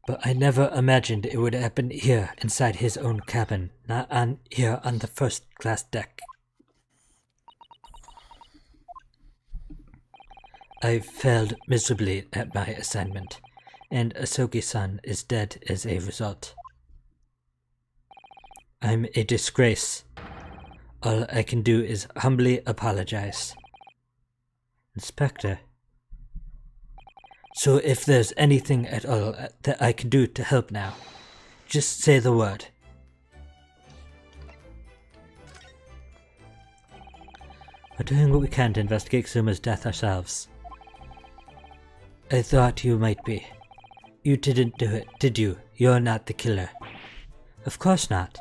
But I never imagined it would happen here, inside his own cabin, not here on the first-class deck. I failed miserably at my assignment, and Asogi-san is dead as a result. I'm a disgrace. All I can do is humbly apologize. Inspector. So if there's anything at all that I can do to help now, just say the word. We're doing what we can to investigate Xuma's death ourselves. I thought you might be. You didn't do it, did you? You're not the killer. Of course not.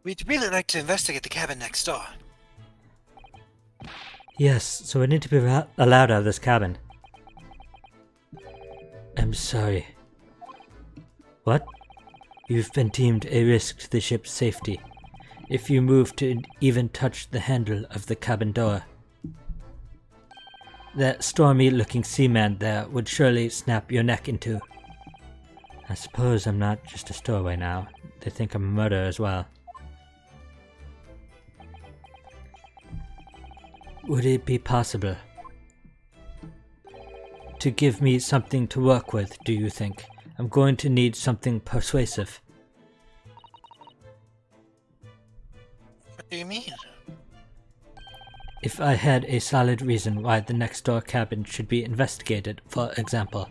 We'd really like to investigate the cabin next door. Yes, so we need to be allowed out of this cabin. I'm sorry. What? You've been deemed a risk to the ship's safety. If you move to even touch the handle of the cabin door, that stormy-looking seaman there would surely snap your neck in two. I suppose I'm not just a stowaway now. They think I'm a murderer as well. Would it be possible to give me something to work with, do you think? I'm going to need something persuasive. What do you mean? If I had a solid reason why the next door cabin should be investigated, for example,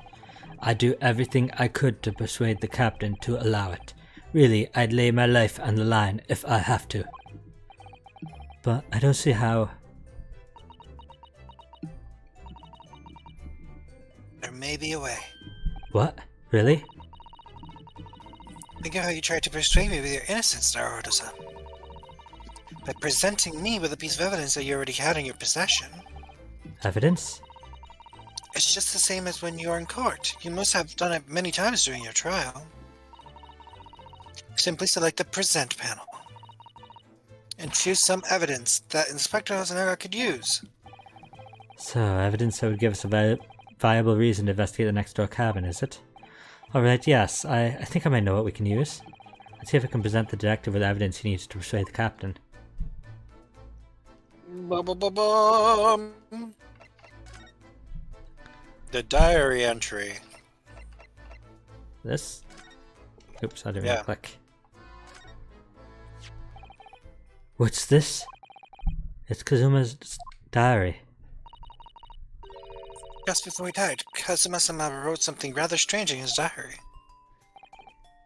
I'd do everything I could to persuade the captain to allow it. Really, I'd lay my life on the line if I have to. But I don't see how. There may be a way. What? Really? Think of how you tried to persuade me with your innocence, Naruto-san. By presenting me with a piece of evidence that you already had in your possession. Evidence? It's just the same as when you were in court. You must have done it many times during your trial. Simply select the present panel. And choose some evidence that Inspector Hosanara could use. So, evidence that would give us a viable reason to investigate the next door cabin, is it? Alright, yes, I think I might know what we can use. Let's see if I can present the detective with evidence he needs to persuade the captain. Ba-ba-ba-bum. The diary entry. This? Oops, I didn't mean to click. What's this? It's Kazuma's diary. Just before he died, Kazuma-sama wrote something rather strange in his diary.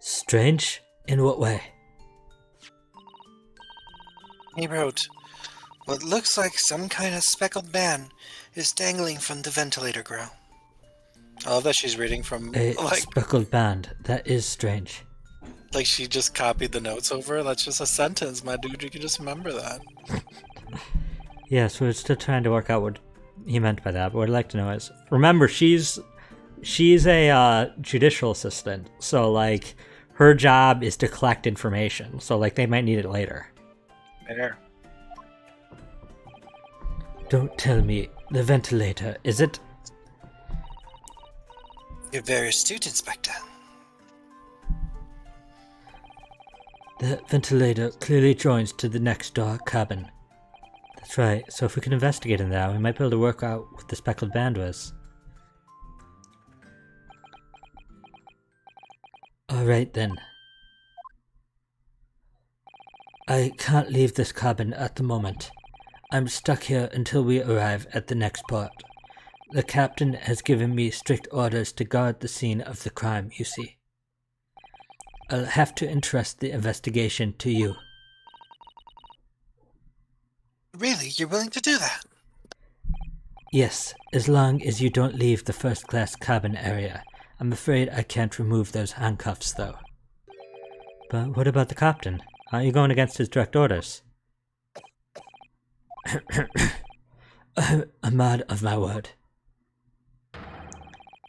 Strange? In what way? He wrote, "What looks like some kind of speckled man is dangling from the ventilator grill." I love that she's reading from, A speckled band. That is strange. Like she just copied the notes over. That's just a sentence, my dude. You can just remember that. Yes, we're still trying to work out what he meant by that, but what I'd like to know is, remember, she's a judicial assistant, so like her job is to collect information, so like they might need it later. There. Don't tell me the ventilator, is it? You're very astute, Inspector. The ventilator clearly joins to the next door cabin. That's right, so if we can investigate in there, we might be able to work out what the speckled band was. Alright then. I can't leave this cabin at the moment. I'm stuck here until we arrive at the next port. The captain has given me strict orders to guard the scene of the crime, you see. I'll have to entrust the investigation to you. Really? You're willing to do that? Yes, as long as you don't leave the first-class cabin area. I'm afraid I can't remove those handcuffs, though. But what about the captain? Aren't you going against his direct orders? I'm a man of my word.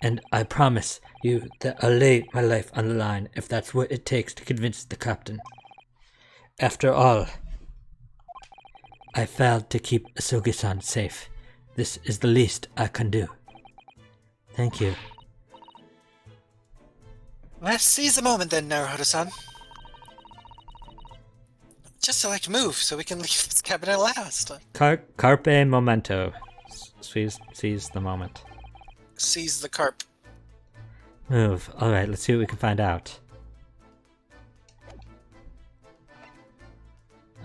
And I promise you that I'll lay my life on the line if that's what it takes to convince the captain. After all, I failed to keep Asugi-san safe. This is the least I can do. Thank you. Let's seize the moment then, Naruto-san. Just select move so we can leave this cabin at last. Carpe momento. Seize the moment. Seize the carp. Move. Alright, let's see what we can find out.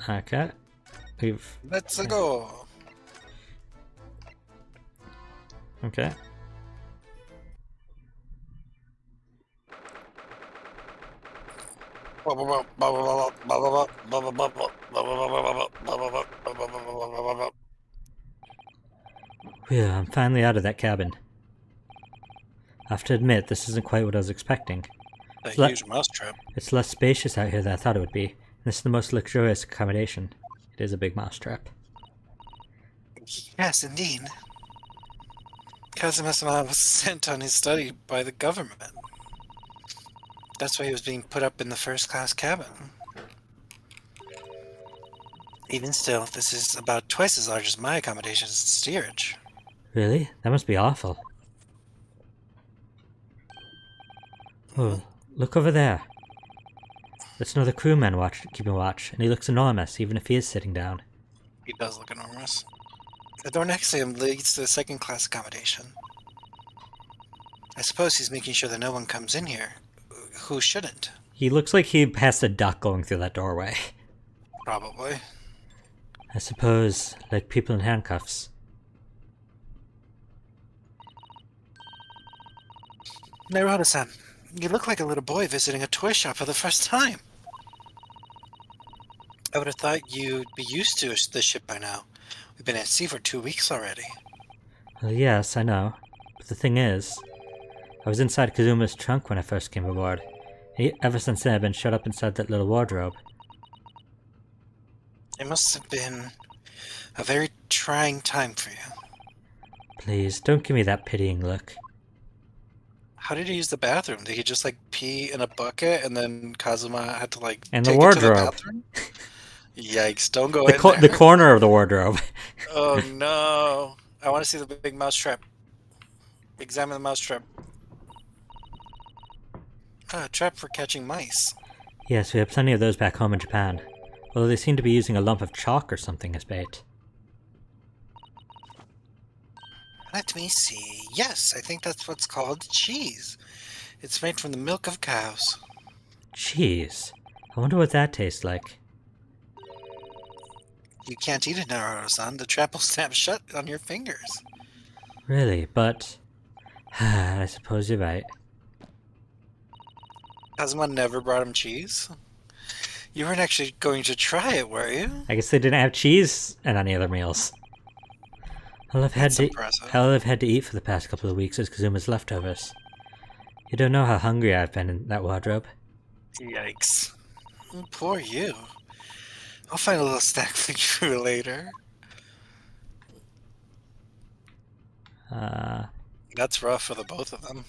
Okay. Let's go. Okay. Phew, I'm finally out of that cabin. I have to admit, this isn't quite what I was expecting. That huge mousetrap. It's less spacious out here than I thought it would be. This is the most luxurious accommodation. It is a big mousetrap. Yes, indeed. Kazuma-sama was sent on his study by the government. That's why he was being put up in the first-class cabin. Even still, this is about twice as large as my accommodations in steerage. Really? That must be awful. Oh, look over there. That's another crewman keeping watch, and he looks enormous, even if he is sitting down. He does look enormous. The door next to him leads to the second-class accommodation. I suppose he's making sure that no one comes in here who shouldn't. He looks like he passed a duck going through that doorway. Probably. I suppose, like people in handcuffs. Naruto-san, you look like a little boy visiting a toy shop for the first time. I would have thought you'd be used to the ship by now. We've been at sea for 2 weeks already. Well, yes, I know. But the thing is, I was inside Kazuma's trunk when I first came aboard. Ever since then, I've been shut up inside that little wardrobe. It must have been a very trying time for you. Please, don't give me that pitying look. How did he use the bathroom? Did he just like pee in a bucket and then Kazuma had to like And take the it to the wardrobe. bathroom? Yikes, don't go in The there. corner of the wardrobe. Oh no. I want to see the big mouse trap. Examine the mouse trap. Ah, a trap for catching mice. Yes, we have plenty of those back home in Japan. Although they seem to be using a lump of chalk or something as bait. Let me see. Yes, I think that's what's called cheese. It's made from the milk of cows. Cheese. I wonder what that tastes like. You can't eat it, Naruto-san. The trap will snap shut on your fingers. Really, but... I suppose you're right. Kazuma never brought him cheese? You weren't actually going to try it, were you? I guess they didn't have cheese in any other meals. All I've had to eat for the past couple of weeks is Kazuma's leftovers. You don't know how hungry I've been in that wardrobe. Yikes. Poor you. I'll find a little snack for you later. That's rough for the both of them.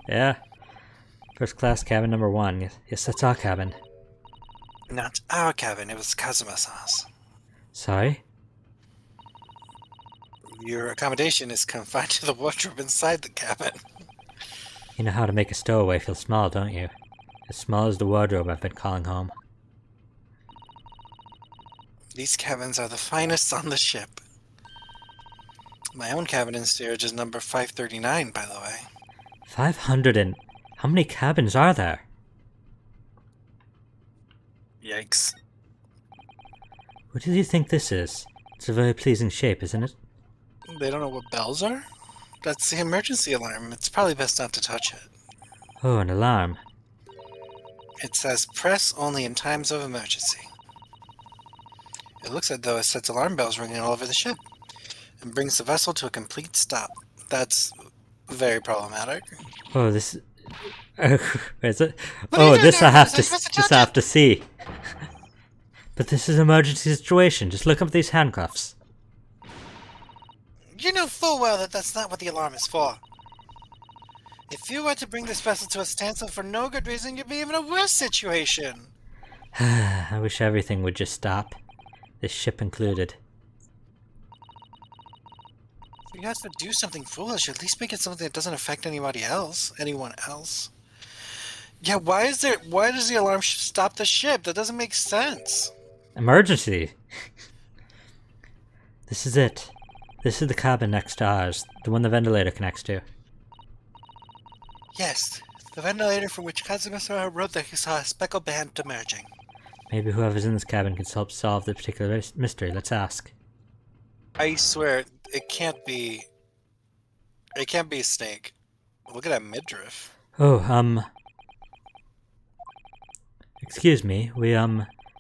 Yeah. First class cabin number 1. Yes, that's our cabin. Not our cabin, it was Kazuma-san's. Sorry? Your accommodation is confined to the wardrobe inside the cabin. You know how to make a stowaway feel small, don't you? As small as the wardrobe I've been calling home. These cabins are the finest on the ship. My own cabin in steerage is number 539, by the way. 500 and... How many cabins are there? Yikes. What do you think this is? It's a very pleasing shape, isn't it? They don't know what bells are? That's the emergency alarm. It's probably best not to touch it. Oh, an alarm. It says press only in times of emergency. It looks as though it sets alarm bells ringing all over the ship and brings the vessel to a complete stop. That's very problematic. Oh, this... is it? Oh, this I have to see. But this is an emergency situation. Just look up these handcuffs. You know full well that that's not what the alarm is for. If you were to bring this vessel to a standstill for no good reason, you'd be in a worse situation. I wish everything would just stop. This ship included. If you have to do something foolish, at least make it something that doesn't affect anyone else. Yeah, why does the alarm stop the ship? That doesn't make sense. Emergency! This is it. This is the cabin next to ours, the one the ventilator connects to. Yes, the ventilator for which Kazuma wrote that he saw a speckled band emerging. Maybe whoever's in this cabin can help solve the particular mystery. Let's ask. I swear, it can't be a snake. Look at that midriff. Oh, excuse me, we,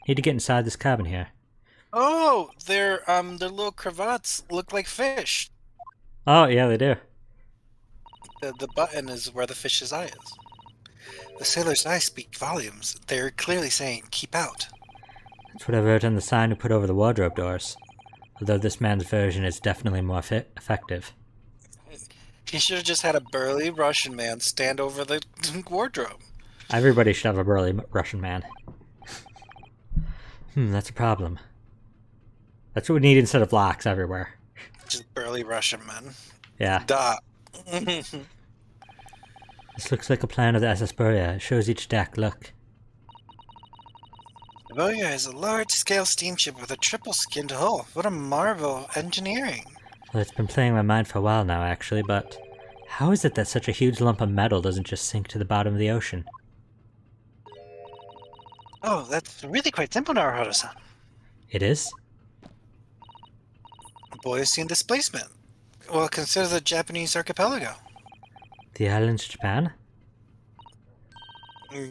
need to get inside this cabin here. Oh, their little cravats look like fish. Oh, yeah, they do. The button is where the fish's eye is. The sailor's eyes speak volumes. They're clearly saying, keep out. That's what I wrote on the sign we put over the wardrobe doors. Although this man's version is definitely more effective. He should have just had a burly Russian man stand over the wardrobe. Everybody should have a burly Russian man. That's a problem. That's what we need instead of locks everywhere. Just burly Russian men. Yeah. Duh. This looks like a plan of the SS Burya. It shows each deck, look. The Boya is a large-scale steamship with a triple-skinned hull. What a marvel of engineering. Well, it's been playing my mind for a while now, actually, but how is it that such a huge lump of metal doesn't just sink to the bottom of the ocean? Oh, that's really quite simple, Naruhodo-san. It is? Buoyancy and displacement. Well, consider the Japanese archipelago. The islands of Japan?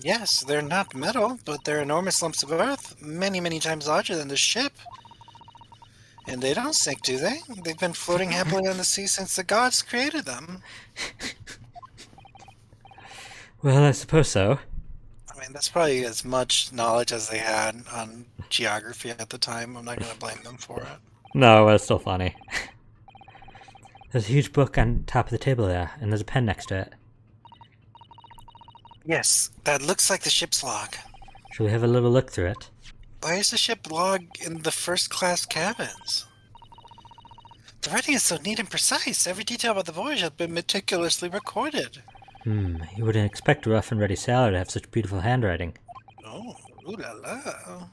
Yes, they're not metal, but they're enormous lumps of earth, many, many times larger than the ship. And they don't sink, do they? They've been floating happily on the sea since the gods created them. Well, I suppose so. I mean, that's probably as much knowledge as they had on geography at the time. I'm not going to blame them for it. No, it's still funny. There's a huge book on top of the table there, and there's a pen next to it. Yes, that looks like the ship's log. Shall we have a little look through it? Why is the ship log in the first-class cabins? The writing is so neat and precise. Every detail about the voyage has been meticulously recorded. You wouldn't expect a rough and ready sailor to have such beautiful handwriting. Oh, ooh la la.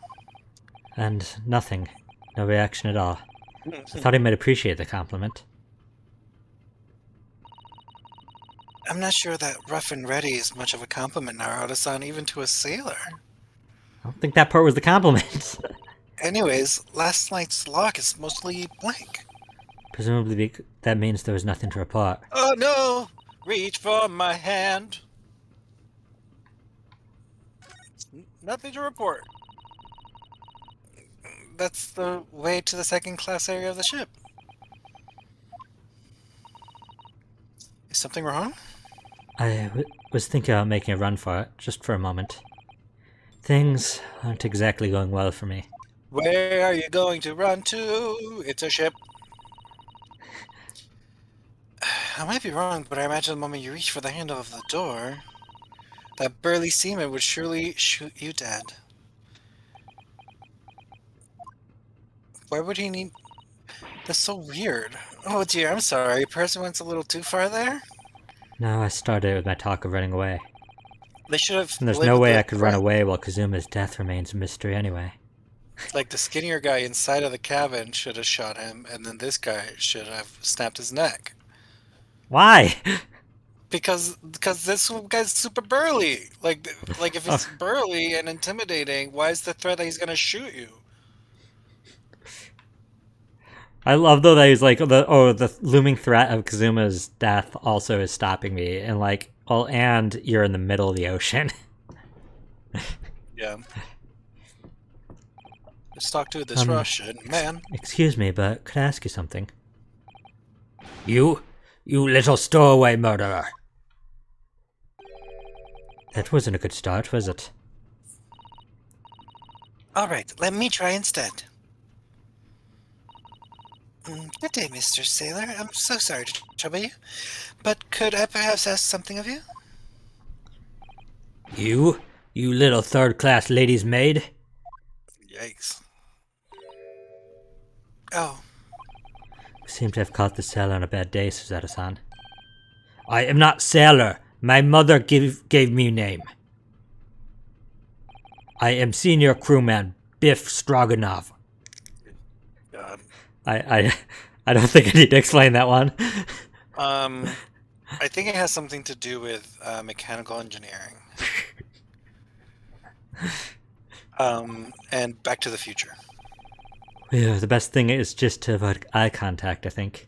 And nothing. No reaction at all. I thought he might appreciate the compliment. I'm not sure that rough and ready is much of a compliment, Naruto-san, even to a sailor. I don't think that part was the compliment. Anyways, last night's log is mostly blank. Presumably that means there was nothing to report. Oh no! Reach for my hand. Nothing to report. That's the way to the second-class area of the ship. Is something wrong? I was thinking about making a run for it, just for a moment. Things aren't exactly going well for me. Where are you going to run to? It's a ship. I might be wrong, but I imagine the moment you reach for the handle of the door, that burly seaman would surely shoot you dead. Why would he need... That's so weird. Oh dear, I'm sorry. Person went a little too far there? No, I started with my talk of running away. They should have... And there's no way I could run away while Kazuma's death remains a mystery anyway. Like, the skinnier guy inside of the cabin should have shot him, and then this guy should have snapped his neck. Why? Because this guy's super burly. Like if he's burly and intimidating, why is the threat that he's gonna shoot you? I love though that he's like, the looming threat of Kazuma's death also is stopping me, and like, and you're in the middle of the ocean. Yeah. Let's talk to this Russian man. Excuse me, but could I ask you something? You little stowaway murderer. That wasn't a good start, was it? Alright, let me try instead. Good day, Mr. Sailor. I'm so sorry to trouble you, but could I perhaps ask something of you? You little third-class lady's maid? Yikes. Oh. We seem to have caught the sailor on a bad day, Susato-san. I am not sailor. My mother gave me a name. I am senior crewman Biff Stroganoff. God. I don't think I need to explain that one. I think it has something to do with mechanical engineering. And Back to the Future. Yeah, the best thing is just to avoid eye contact, I think.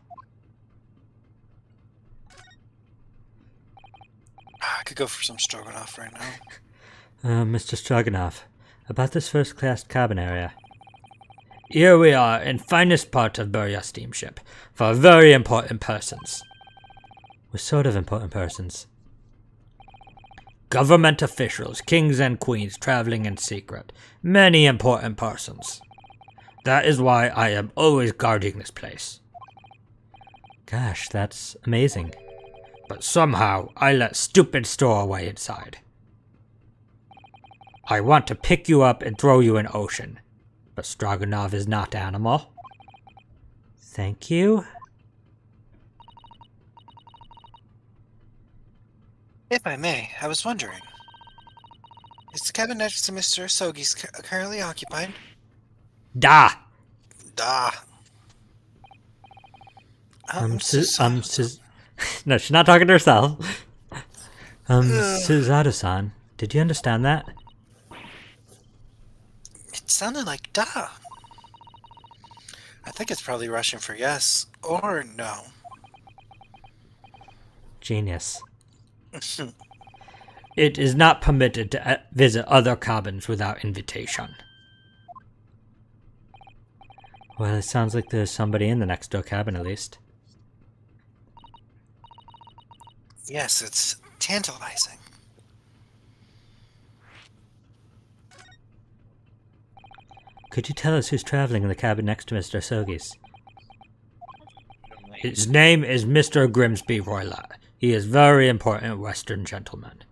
I could go for some stroganoff right now. Mr. Stroganoff, about this first-class cabin area. Here we are in finest part of Burya steamship, for very important persons. What sort of important persons? Government officials, kings and queens traveling in secret. Many important persons. That is why I am always guarding this place. Gosh, that's amazing. But somehow, I let stupid stowaway inside. I want to pick you up and throw you in ocean. But Stroganov is not animal. Thank you. If I may, I was wondering. Is the cabin next to Mr. Sogi's currently occupied? Da! Da. Susato. No, she's not talking to herself. Ugh, Susato-san, did you understand that? it sounded like da. I think it's probably Russian for yes or no. Genius. It is not permitted to visit other cabins without invitation. Well, it sounds like there's somebody in the next door cabin at least. Yes, it's tantalizing. Could you tell us who's traveling in the cabin next to Mr. Sogi's? His name is Mr. Grimsby Roylott. He is very important Western gentleman.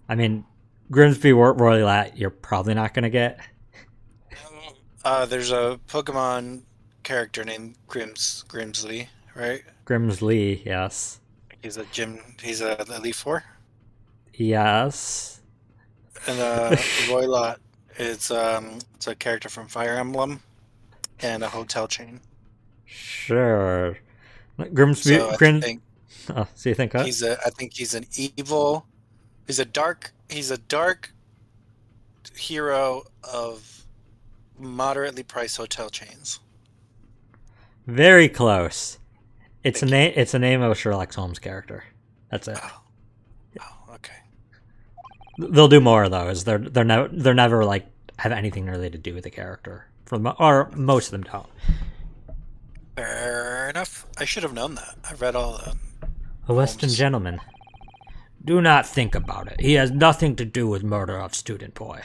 I mean, Grimsby Roylott, you're probably not going to get. There's a Pokemon character named Grimsley, right? Grimsley, yes. He's a Elite Four. Yes. And Roylott is it's a character from Fire Emblem and a hotel chain. Sure. Grimsby. So I think Oh, so you think what? I think he's an evil. He's a dark hero of moderately priced hotel chains. Very close. It's Thank a name. It's a name of a Sherlock Holmes character. That's it. Oh, okay. They'll do more of those. They're never like have anything really to do with the character. Or most of them don't. Fair enough. I should have known that. I read all the A Western Holmes. gentleman. Do not think about it. He has nothing to do with murder of student boy.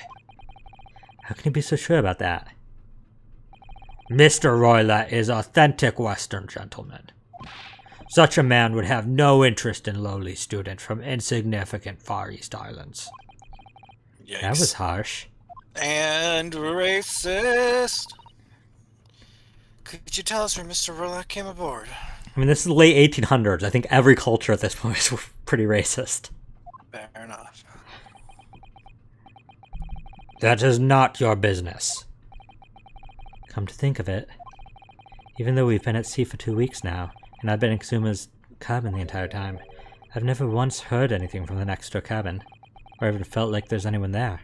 How can you be so sure about that? Mr. Roylott is authentic Western gentleman. Such a man would have no interest in lowly students from insignificant Far East Islands. Yikes. That was harsh. And racist. Could you tell us where Mr. Roylott came aboard? I mean, this is the late 1800s. I think every culture at this point is pretty racist. Fair enough. That is not your business. Come to think of it, even though we've been at sea for 2 weeks now, and I've been in Xuma's cabin the entire time, I've never once heard anything from the next door cabin, or even felt like there's anyone there.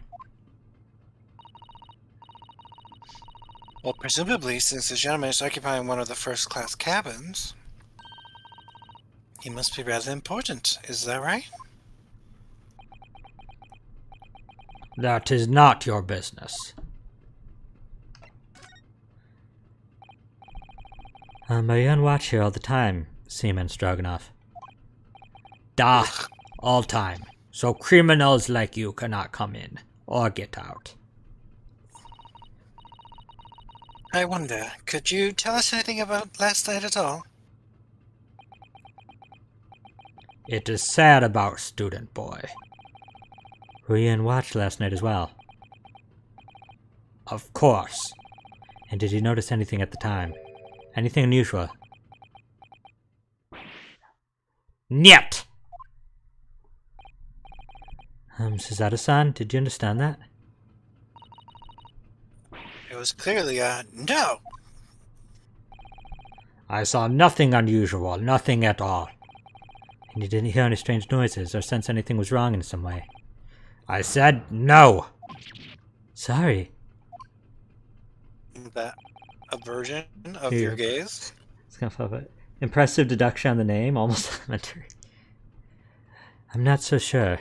Well, presumably, since this gentleman is occupying one of the first-class cabins, he must be rather important. Is that right? That is not your business. Are you on watch here all the time, Seaman Stroganoff? Da, all time. So criminals like you cannot come in, or get out. I wonder, could you tell us anything about last night at all? It is sad about student boy. Were you on watch last night as well? Of course. And did you notice anything at the time? Anything unusual? Niet! Susato-san, did you understand that? It was clearly a no. I saw nothing unusual, nothing at all. And you didn't hear any strange noises or sense anything was wrong in some way. I said no! Sorry. That a version of Here. your gaze? It's kind of it. Impressive deduction on the name, almost elementary. I'm not so sure.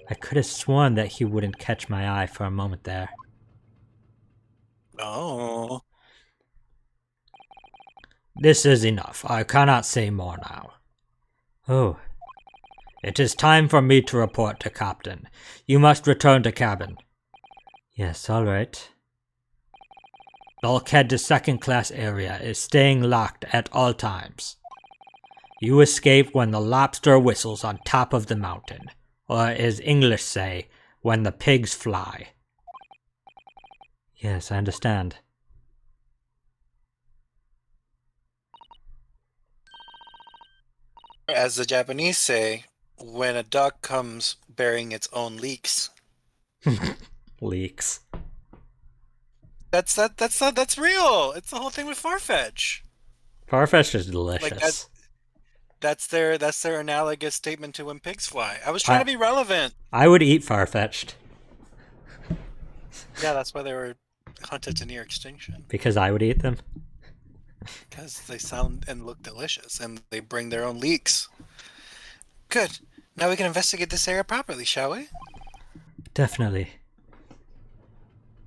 I could have sworn that he wouldn't catch my eye for a moment there. Oh. This is enough. I cannot say more now. Oh. It is time for me to report to Captain. You must return to cabin. Yes, all right. Bulkhead to second-class area is staying locked at all times. You escape when the lobster whistles on top of the mountain, or as English say, when the pigs fly. Yes, I understand. As the Japanese say, when a duck comes bearing its own leeks. Leaks. That's real. It's the whole thing with Farfetch. Farfetch'd is Like that delicious. that's their analogous statement to when pigs fly. I was trying to I be relevant. I would eat Farfetch'd Yeah, that's why they were hunted to near extinction. because I would eat them. Because they sound and look delicious and they bring their own leeks. Good. Now we can investigate this area properly, shall we? Definitely.